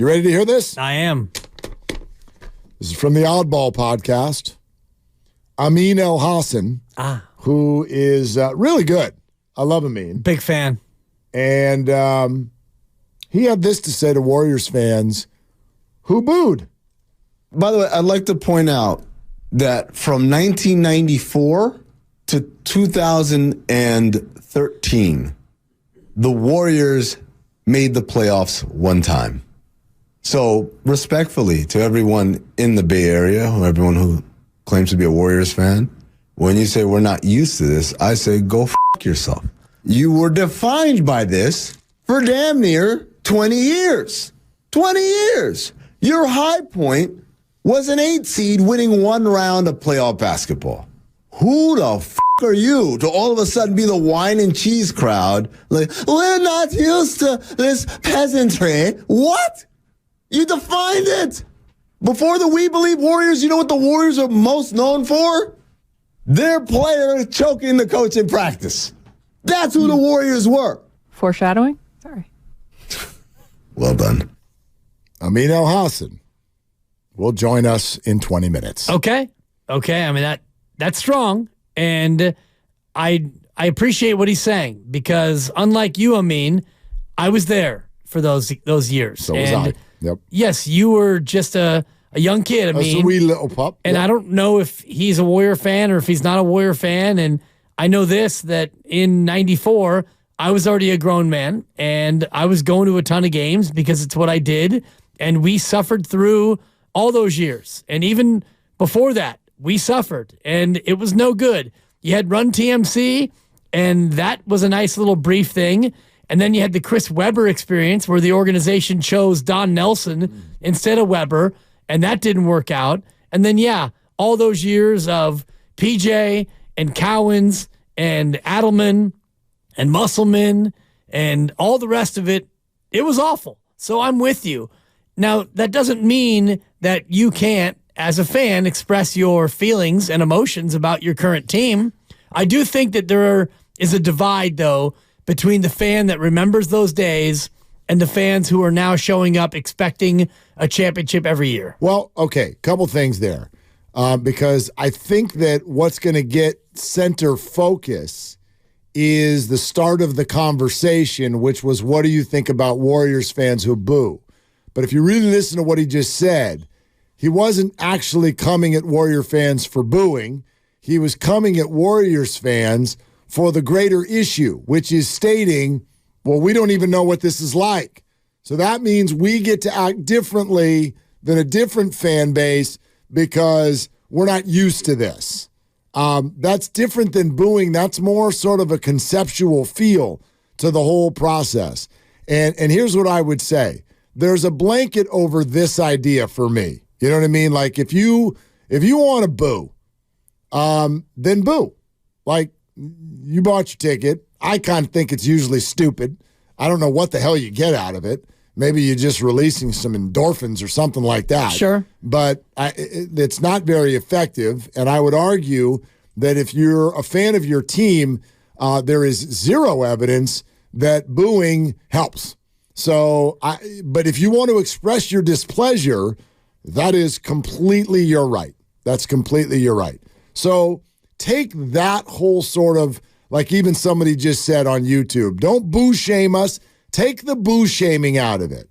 You ready to hear this? I am. This is from the Oddball podcast. Amin El Hassan, who is really good. I love Amin. Big fan. And he had this to say to Warriors fans who booed. By the way, I'd like to point out that from 1994 to 2013, the Warriors made the playoffs one time. So, respectfully to everyone in the Bay Area, or everyone who claims to be a Warriors fan, when you say we're not used to this, I say go f*** yourself. You were defined by this for damn near 20 years. 20 years. Your high point was an 8 seed winning one round of playoff basketball. Who the f*** are you to all of a sudden be the wine and cheese crowd? Like, we're not used to this peasantry. What? You defined it. Before the We Believe Warriors, you know what the Warriors are most known for? Their player choking the coach in practice. That's who the Warriors were. Foreshadowing? Sorry. Well done. Amin El Hassan will join us in 20 minutes. Okay. I mean, that's strong. And I appreciate what he's saying because unlike you, Amin, I was there for those years. So was I. Yep. Yes, you were just a young kid. I mean, a wee little pup. And I don't know if he's a Warrior fan or if he's not a Warrior fan. And I know this, that in 94, I was already a grown man and I was going to a ton of games because it's what I did. And we suffered through all those years. And even before that, we suffered and it was no good. You had Run TMC and that was a nice little brief thing. And then you had the Chris Webber experience where the organization chose Don Nelson instead of Webber, and that didn't work out. And then, all those years of PJ and Cowens and Adelman and Musselman and all the rest of it, it was awful. So I'm with you. Now, that doesn't mean that you can't, as a fan, express your feelings and emotions about your current team. I do think that there is a divide, though, between the fan that remembers those days and the fans who are now showing up expecting a championship every year. Well, okay, couple things there. Because I think that what's going to get center focus is the start of the conversation, which was, what do you think about Warriors fans who boo? But if you really listen to what he just said, he wasn't actually coming at Warrior fans for booing. He was coming at Warriors fans for the greater issue, which is stating, well, we don't even know what this is like. So that means we get to act differently than a different fan base because we're not used to this. That's different than booing. That's more sort of a conceptual feel to the whole process. And here's what I would say. There's a blanket over this idea for me. You know what I mean? Like if you want to boo, then boo. Like, you bought your ticket. I kind of think it's usually stupid. I don't know what the hell you get out of it. Maybe you're just releasing some endorphins or something like that. Sure. But it's not very effective. And I would argue that if you're a fan of your team, there is zero evidence that booing helps. So, but if you want to express your displeasure, that is completely your right. That's completely your right. So, take that whole sort of, like even somebody just said on YouTube, don't boo shame us. Take the boo shaming out of it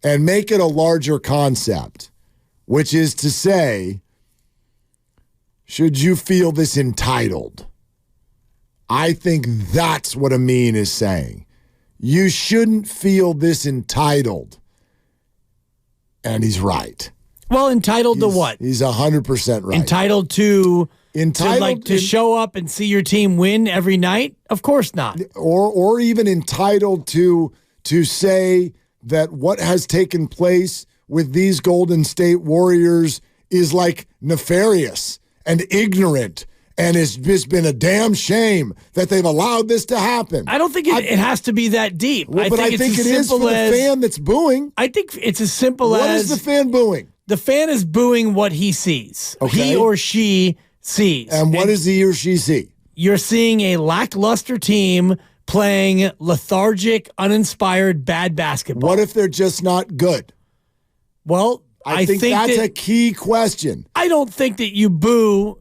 and make it a larger concept, which is to say, should you feel this entitled? I think that's what Amin is saying. You shouldn't feel this entitled. And he's right. Well, entitled to what? He's 100% right. Entitled to show up and see your team win every night? Of course not. Or even entitled to say that what has taken place with these Golden State Warriors is like nefarious and ignorant, and it's just been a damn shame that they've allowed this to happen. I don't think it has to be that deep. Well, I think it is for the fan that's booing. I think it's as simple as... What is the fan booing? The fan is booing what he sees. Okay. He or she sees. And what does he or she see? You're seeing a lackluster team playing lethargic, uninspired, bad basketball. What if they're just not good? Well, I think that's a key question. I don't think that you boo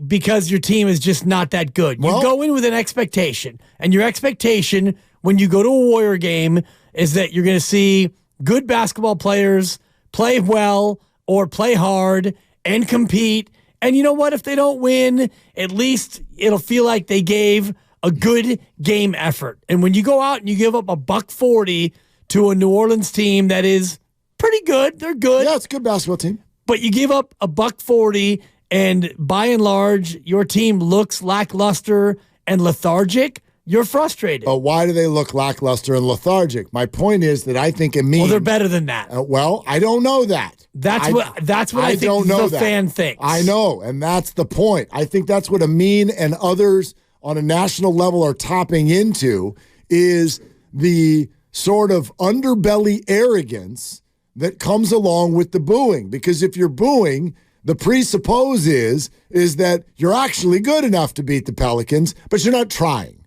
because your team is just not that good. You go in with an expectation, and your expectation when you go to a Warrior game is that you're going to see good basketball players play well or play hard and compete. And you know what? If they don't win, at least it'll feel like they gave a good game effort. And when you go out and you give up $140 to a New Orleans team that is pretty good, they're good. Yeah, it's a good basketball team. But you give up $140, and by and large, your team looks lackluster and lethargic. You're frustrated. But why do they look lackluster and lethargic? My point is that I think it means. Well, they're better than that. Well, I don't know that. That's what I think don't know the fan thinks. I know, and that's the point. I think that's what Amin and others on a national level are topping into is the sort of underbelly arrogance that comes along with the booing. Because if you're booing, the presuppose is that you're actually good enough to beat the Pelicans, but you're not trying.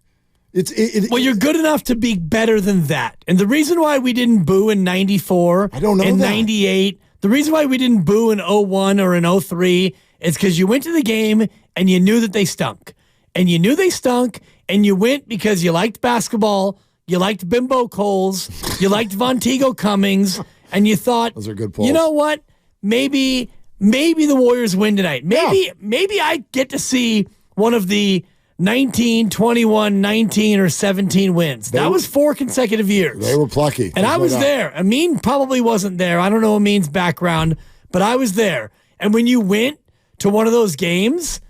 Well, you're good enough to be better than that. And the reason why we didn't boo in 94 I don't know and that. 98, the reason why we didn't boo in 01 or in 03 is because you went to the game and you knew that they stunk. And you knew they stunk, and you went because you liked basketball, you liked Bimbo Coles, you liked Vonteego Cummings, and you thought, those are good polls. You know what? Maybe the Warriors win tonight. Maybe I get to see one of the 19, 21, 19, or 17 wins. That was 4 consecutive years. They were plucky. And I was there. Amin probably wasn't there. I don't know Amin's background, but I was there. And when you went to one of those games,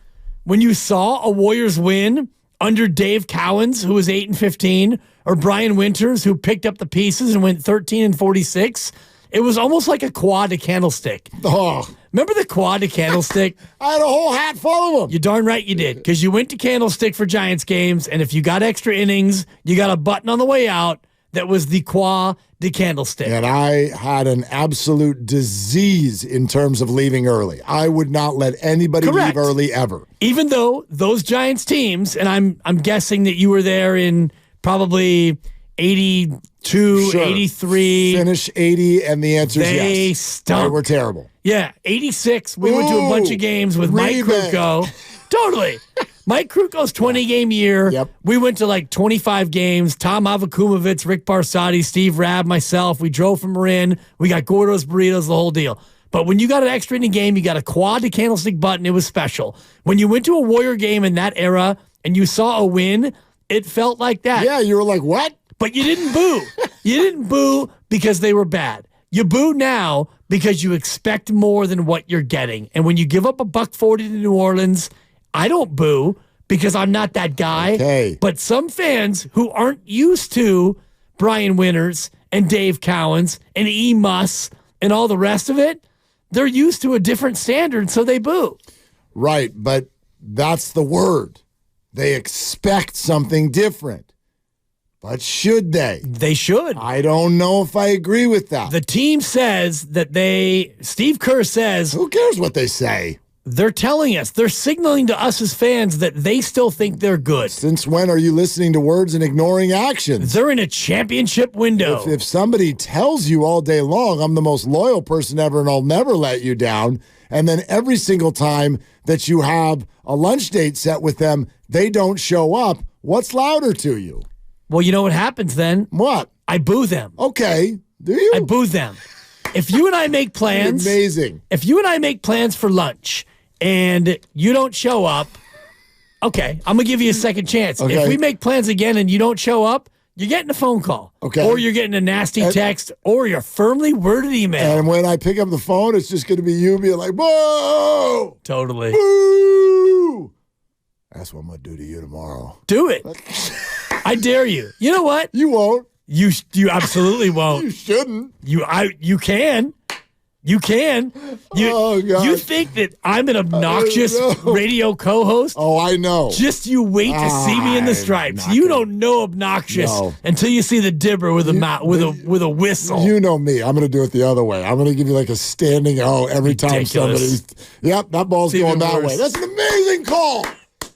when you saw a Warriors win under Dave Cowens, who was 8-15, or Brian Winters, who picked up the pieces and went 13-46, it was almost like a quad to candlestick. Oh. Remember the quad to candlestick? I had a whole hat full of them. You darn right you did, because you went to Candlestick for Giants games, and if you got extra innings, you got a button on the way out that was the quad de Candlestick. And I had an absolute disease in terms of leaving early. I would not let anybody leave early ever. Even though those Giants teams, and I'm guessing that you were there in probably 82, 83. Finish 80, and the answer is yes. They stunk. They were terrible. Yeah, 86. We went to a bunch of games with Mike Krukow. Totally. Mike Kruko's 20-game year. Yep. We went to like 25 games. Tom Avakumovitz, Rick Barsati, Steve Rabb, myself. We drove from Marin. We got Gordo's Burritos, the whole deal. But when you got an extra inning game, you got a quad to candlestick button. It was special. When you went to a Warrior game in that era and you saw a win, it felt like that. Yeah, you were like, what? But you didn't boo. You didn't boo because they were bad. You boo now because you expect more than what you're getting. And when you give up $140 to New Orleans, I don't boo because I'm not that guy. Okay. But some fans who aren't used to Brian Winters and Dave Cowens and E. Muss and all the rest of it, they're used to a different standard, so they boo. Right, but that's the word. They expect something different. But should they? They should. I don't know if I agree with that. The team says that Steve Kerr says, who cares what they say? They're telling us, they're signaling to us as fans that they still think they're good. Since when are you listening to words and ignoring actions? They're in a championship window. If somebody tells you all day long, I'm the most loyal person ever and I'll never let you down, and then every single time that you have a lunch date set with them, they don't show up, what's louder to you? Well, you know what happens then? What? I boo them. Okay. Do you? I boo them. If you and I make plans. Amazing. If you and I make plans for lunch and you don't show up, okay, I'm going to give you a second chance. Okay. If we make plans again and you don't show up, you're getting a phone call. Okay. Or you're getting a nasty text or your firmly worded email. And when I pick up the phone, it's just going to be you being like, whoa! Totally. Boo! That's what I'm going to do to you tomorrow. Do it. I dare you. You know what? You won't. You absolutely won't. You shouldn't. You can. You can. Oh, God. You think that I'm an obnoxious radio co-host? Oh, I know. Just you wait to see me in the stripes. You don't know obnoxious until you see the dibber with a whistle. You know me. I'm going to do it the other way. I'm going to give you like a standing O every time somebody's. Yep, that ball's going that way. That's an amazing call.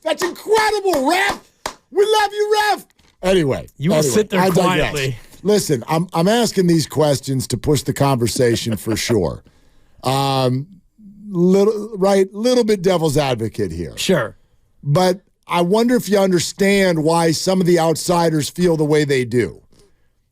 That's incredible, Ref. We love you, Ref. Anyway. You will sit there quietly. Listen, I'm asking these questions to push the conversation for sure. Little bit devil's advocate here. Sure. But I wonder if you understand why some of the outsiders feel the way they do.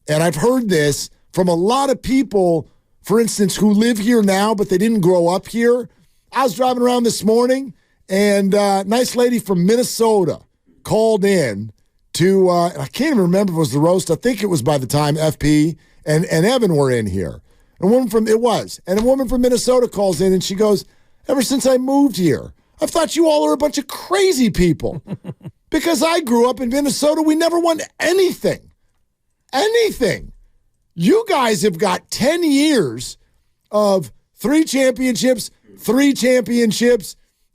And I've heard this from a lot of people, for instance, who live here now, but they didn't grow up here. I was driving around this morning, and a nice lady from Minnesota called in to, I can't even remember if it was the roast. I think it was by the time FP and Evan were in here. And a woman from Minnesota calls in, and she goes, ever since I moved here, I've thought you all are a bunch of crazy people. Because I grew up in Minnesota, we never won anything. Anything. You guys have got 10 years of 3 championships,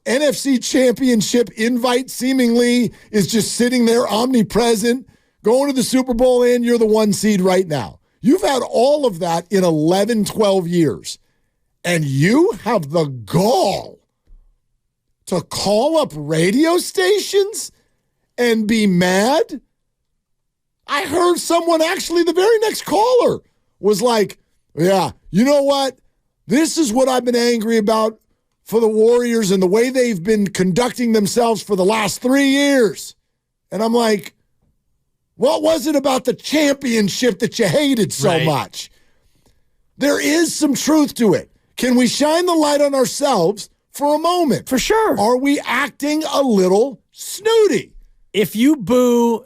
NFC championship invite seemingly is just sitting there omnipresent, going to the Super Bowl, and you're the 1 seed right now. You've had all of that in 11, 12 years. And you have the gall to call up radio stations and be mad? I heard someone actually, the very next caller was like, yeah, you know what? This is what I've been angry about for the Warriors and the way they've been conducting themselves for the last 3 years. And I'm like, what was it about the championship that you hated so much? There is some truth to it. Can we shine the light on ourselves for a moment? For sure. Are we acting a little snooty? If you boo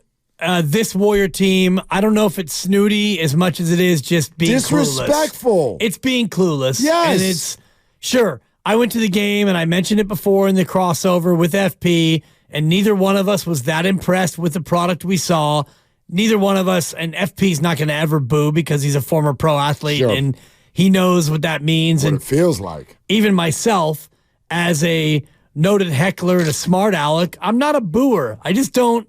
this Warrior team, I don't know if it's snooty as much as it is just being disrespectful. Clueless. It's being clueless. Yes. And it's, sure, I went to the game and I mentioned it before in the crossover with FP, and neither one of us was that impressed with the product we saw. Neither one of us, and FP's not going to ever boo because he's a former pro athlete and he knows what that means. What and it feels like. Even myself, as a noted heckler and a smart aleck, I'm not a booer. I don't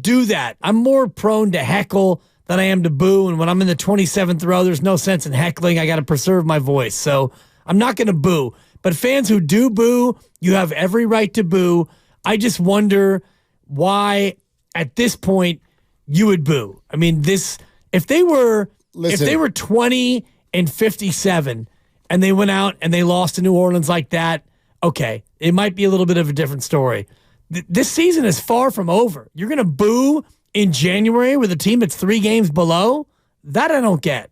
do that. I'm more prone to heckle than I am to boo. And when I'm in the 27th row, there's no sense in heckling. I got to preserve my voice. So I'm not going to boo. But fans who do boo, you have every right to boo. I just wonder why at this point you would boo. I mean, if they were 20-57 and they went out and they lost to New Orleans like that, okay, it might be a little bit of a different story. This season is far from over. You're going to boo in January with a team that's 3 games below? That I don't get.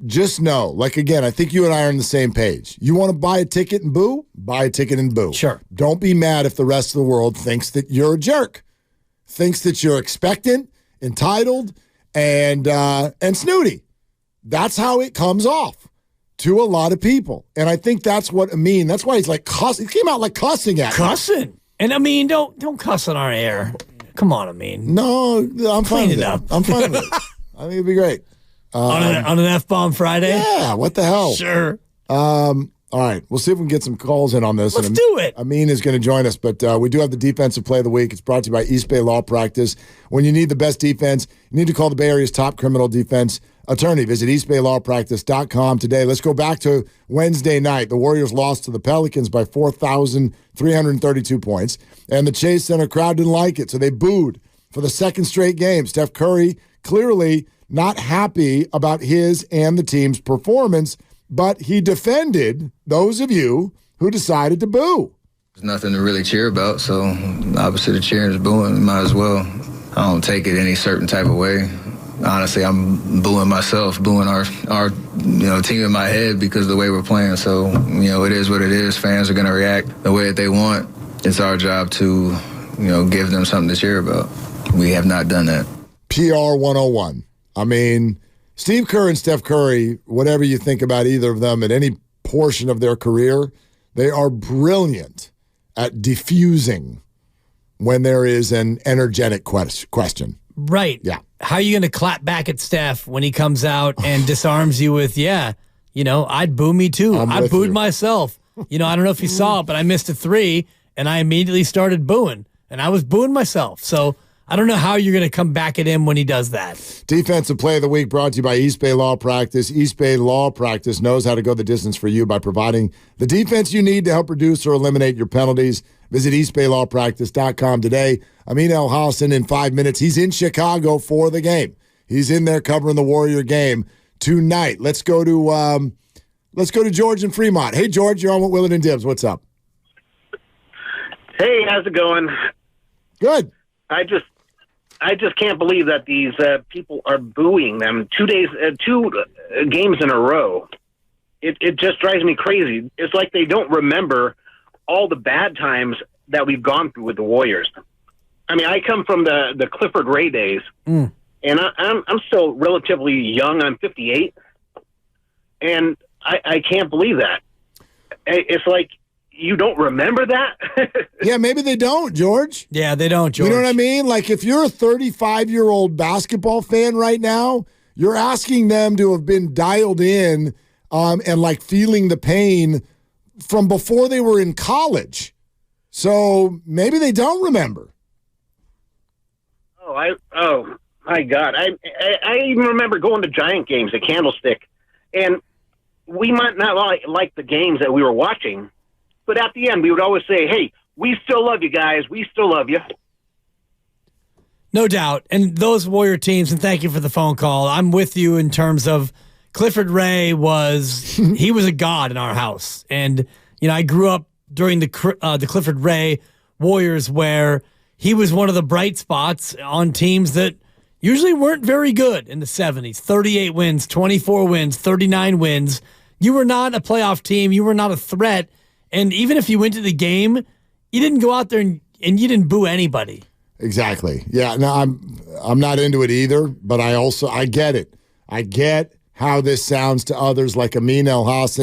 Just know, like, again, I think you and I are on the same page. You want to buy a ticket and boo? Buy a ticket and boo. Sure. Don't be mad if the rest of the world thinks that you're a jerk, thinks that you're expectant, entitled, and snooty. That's how it comes off to a lot of people. And I think that's what Amin, that's why he's like cussing. He came out like cussing at me. Cussing? And Amin, don't cuss on our air. Come on, Amin. No, I'm fine with it. I'm fine with it. I think it'd be great. On an F-bomb Friday? Yeah, what the hell? Sure. All right, we'll see if we can get some calls in on this. Let's do it. Amin is going to join us, but we do have the Defensive Play of the Week. It's brought to you by East Bay Law Practice. When you need the best defense, you need to call the Bay Area's top criminal defense attorney. Visit eastbaylawpractice.com today. Let's go back to Wednesday night. The Warriors lost to the Pelicans by 4,332 points, and the Chase Center crowd didn't like it, so they booed for the second straight game. Steph Curry clearly not happy about his and the team's performance, but he defended those of you who decided to boo. There's nothing to really cheer about, so the opposite of cheering is booing. Might as well. I don't take it any certain type of way. Honestly, I'm booing myself, booing our team in my head because of the way we're playing. So, it is what it is. Fans are going to react the way that they want. It's our job to, give them something to cheer about. We have not done that. PR 101. I mean, Steve Kerr and Steph Curry, whatever you think about either of them at any portion of their career, they are brilliant at diffusing when there is an energetic question. Right. Yeah. How are you going to clap back at Steph when he comes out and disarms you with, I'd boo me too. I booed myself. I don't know if you saw it, but I missed a 3, and I immediately started booing, and I was booing myself. So I don't know how you're going to come back at him when he does that. Defensive Play of the Week brought to you by East Bay Law Practice. East Bay Law Practice knows how to go the distance for you by providing the defense you need to help reduce or eliminate your penalties. Visit eastbaylawpractice.com today. Amin Elhassan in 5 minutes. He's in Chicago for the game. He's in there covering the Warrior game tonight. Let's go to George in Fremont. Hey, George, you're on with Willard and Dibs. What's up? Hey, how's it going? Good. I just can't believe that these people are booing them 2 games in a row. It just drives me crazy. It's like they don't remember all the bad times that we've gone through with the Warriors. I mean, I come from the Clifford Ray days, and I'm still relatively young. I'm 58, and I can't believe that. It's like you don't remember that? Yeah, maybe they don't, George. Yeah, they don't, George. You know what I mean? Like, if you're a 35-year-old basketball fan right now, you're asking them to have been dialed in and, like, feeling the pain from before they were in college. So maybe they don't remember. Oh my God. I even remember going to Giant games at Candlestick, and we might not like the games that we were watching, but at the end we would always say, hey, we still love you guys. We still love you. No doubt. And those Warrior teams, and thank you for the phone call, I'm with you in terms of Clifford Ray he was a god in our house. And, I grew up during the Clifford Ray Warriors where he was one of the bright spots on teams that usually weren't very good in the 70s. 38 wins, 24 wins, 39 wins. You were not a playoff team. You were not a threat. And even if you went to the game, you didn't go out there and you didn't boo anybody. Exactly. Yeah, no, I'm not into it either, but I get it. I get how this sounds to others like Amin El Hassan.